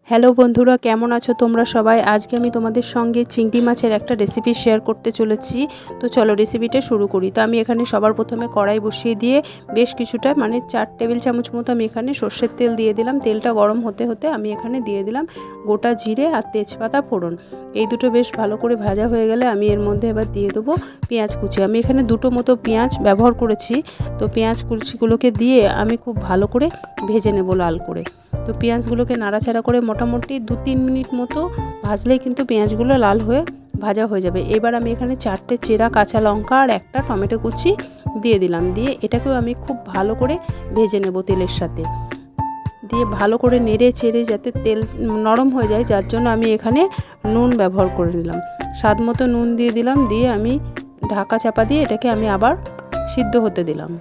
Hello বন্ধুরা, কেমন আছো তোমরা সবাই? আজকে আমি তোমাদের সঙ্গে চিংড়ি মাছের একটা রেসিপি শেয়ার করতে চলেছি। তো চলো রেসিপিটা শুরু করি। তো আমি এখানে সবার প্রথমে কড়াই বসিয়ে দিয়ে বেশ কিছুটা 4 টেবিল চামচ মতো আমি এখানে সর্ষের তেল দিয়ে দিলাম। তেলটা গরম হতে হতে আমি এখানে দিয়ে দিলাম গোটা জিরে আর তেজপাতা ফোড়ন। এই দুটো বেশ ভালো করে ভাজা হয়ে গেলে আমি এর মধ্যে এবার দিয়ে দেবো পেঁয়াজ কুচি। আমি এখানে দুটো মতো পেঁয়াজ ব্যবহার করেছি। তো পেঁয়াজ কুচিগুলোকে দিয়ে আমি খুব ভালো করে ভেজে নেব লাল করে। তো পেঁয়াজগুলোকে নাড়াচাড়া করে মোটামুটি 2-3 মিনিট মতো ভাজলেই কিন্তু পেঁয়াজগুলো লাল হয়ে ভাজা হয়ে যাবে। এবার আমি এখানে 4টে চেরা কাঁচা লঙ্কা আর একটা টমেটো কুচি দিয়ে দিলাম। দিয়ে এটাকেও আমি খুব ভালো করে ভেজে নেব তেলের সাথে। দিয়ে ভালো করে নেড়ে চেড়ে যাতে তেল নরম হয়ে যায়, যার জন্য আমি এখানে নুন ব্যবহার করে নিলাম। স্বাদ মতো নুন দিয়ে দিলাম। দিয়ে আমি ঢাকা চাপা দিয়ে এটাকে আমি আবার সিদ্ধ হতে দিলাম।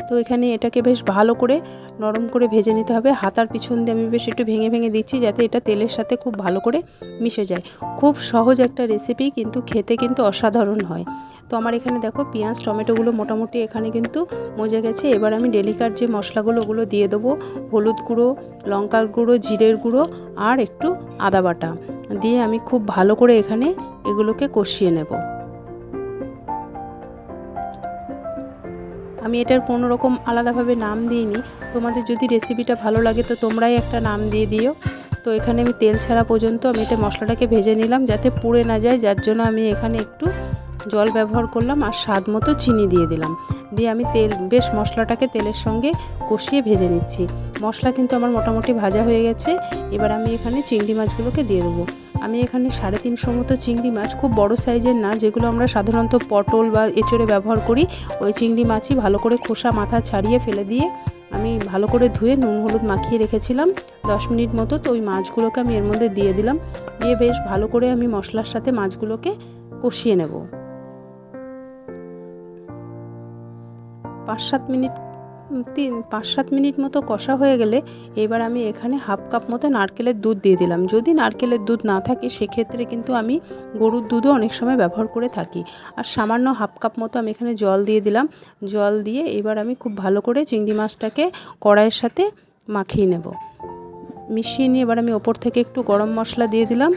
তো এখানে এটাকে বেশ ভালো করে নরম করে ভেজে নিতে হবে। হাতার পিছন দিয়ে আমি বেশ একটু ভেঙে ভেঙে দিচ্ছি যাতে এটা তেলের সাথে খুব ভালো করে মিশে যায়। খুব সহজ একটা রেসিপি, কিন্তু খেতে কিন্তু অসাধারণ হয়। তো আমার এখানে দেখো পেঁয়াজ টমেটোগুলো মোটামুটি এখানে কিন্তু মজে গেছে। এবার আমি ডেলিকার যে মশলাগুলো ওগুলো দিয়ে দেবো। হলুদ গুঁড়ো, লঙ্কার গুঁড়ো, জিরের গুঁড়ো আর একটু আদা বাটা দিয়ে আমি খুব ভালো করে এখানে এগুলোকে কষিয়ে নেব। আমি এটার কোনো রকম আলাদাভাবে নাম দিইনি। তোমাদের যদি রেসিপিটা ভালো লাগে তো তোমরাই একটা নাম দিয়ে দিও। তো এখানে আমি তেল ছাড়া পর্যন্ত আমি এটা মশলাটাকে ভেজে নিলাম যাতে পুড়ে না যায়, যার জন্য আমি এখানে একটু জল ব্যবহার করলাম আর স্বাদ মতো চিনি দিয়ে দিলাম। দিয়ে আমি বেশ মশলাটাকে তেলের সঙ্গে কষিয়ে ভেজে নিচ্ছি। মশলা কিন্তু আমার মোটামুটি ভাজা হয়ে গেছে। এবার আমি এখানে চিংড়ি মাছগুলোকে দিয়ে দেবো। আমি এখানে 350 মতো চিংড়ি মাছ, খুব বড় সাইজের না, যেগুলো আমরা সাধারণত পটল বা এঁচোড়ে ব্যবহার করি, ওই চিংড়ি মাছই ভালো করে খোসা মাথা ছাড়িয়ে ফেলে দিয়ে আমি ভালো করে ধুয়ে নুন হলুদ মাখিয়ে রেখেছিলাম 10 মিনিট মতো। তো ওই মাছগুলোকে আমি এর মধ্যে দিয়ে দিলাম। দিয়ে বেশ ভালো করে আমি মশলার সাথে মাছগুলোকে কষিয়ে নেব। 5-7 মিনিট মতো কষা হয়ে গেলে এবার আমি এখানে হাফ কাপ মতো নারকেলের দুধ দিয়ে দিলাম। যদি নারকেলের দুধ না থাকে সেক্ষেত্রে কিন্তু আমি গরুর দুধও অনেক সময় ব্যবহার করে থাকি। আর সামান্য হাফ কাপ মতো আমি এখানে জল দিয়ে দিলাম। জল দিয়ে এবার আমি খুব ভালো করে চিংড়ি মাছটাকে কড়াইয়ের সাথে মাখিয়ে নেব। মিশিয়ে নিয়ে এবার আমি ওপর থেকে একটু গরম মশলা দিয়ে দিলাম।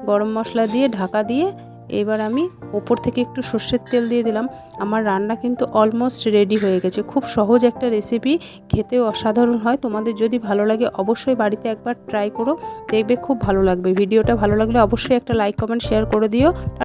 গরম মশলা দিয়ে ঢাকা দিয়ে এবার আমি ওপর থেকে একটু সর্ষের তেল দিয়ে দিলাম। আমার রান্না কিন্তু অলমোস্ট রেডি হয়ে গেছে। খুব সহজ একটা রেসিপি, খেতেও অসাধারণ হয়। তোমাদের যদি ভালো লাগে অবশ্যই বাড়িতে একবার ট্রাই করো, দেখবে খুব ভালো লাগবে। ভিডিওটা ভালো লাগলে অবশ্যই একটা লাইক কমেন্ট শেয়ার করে দিও।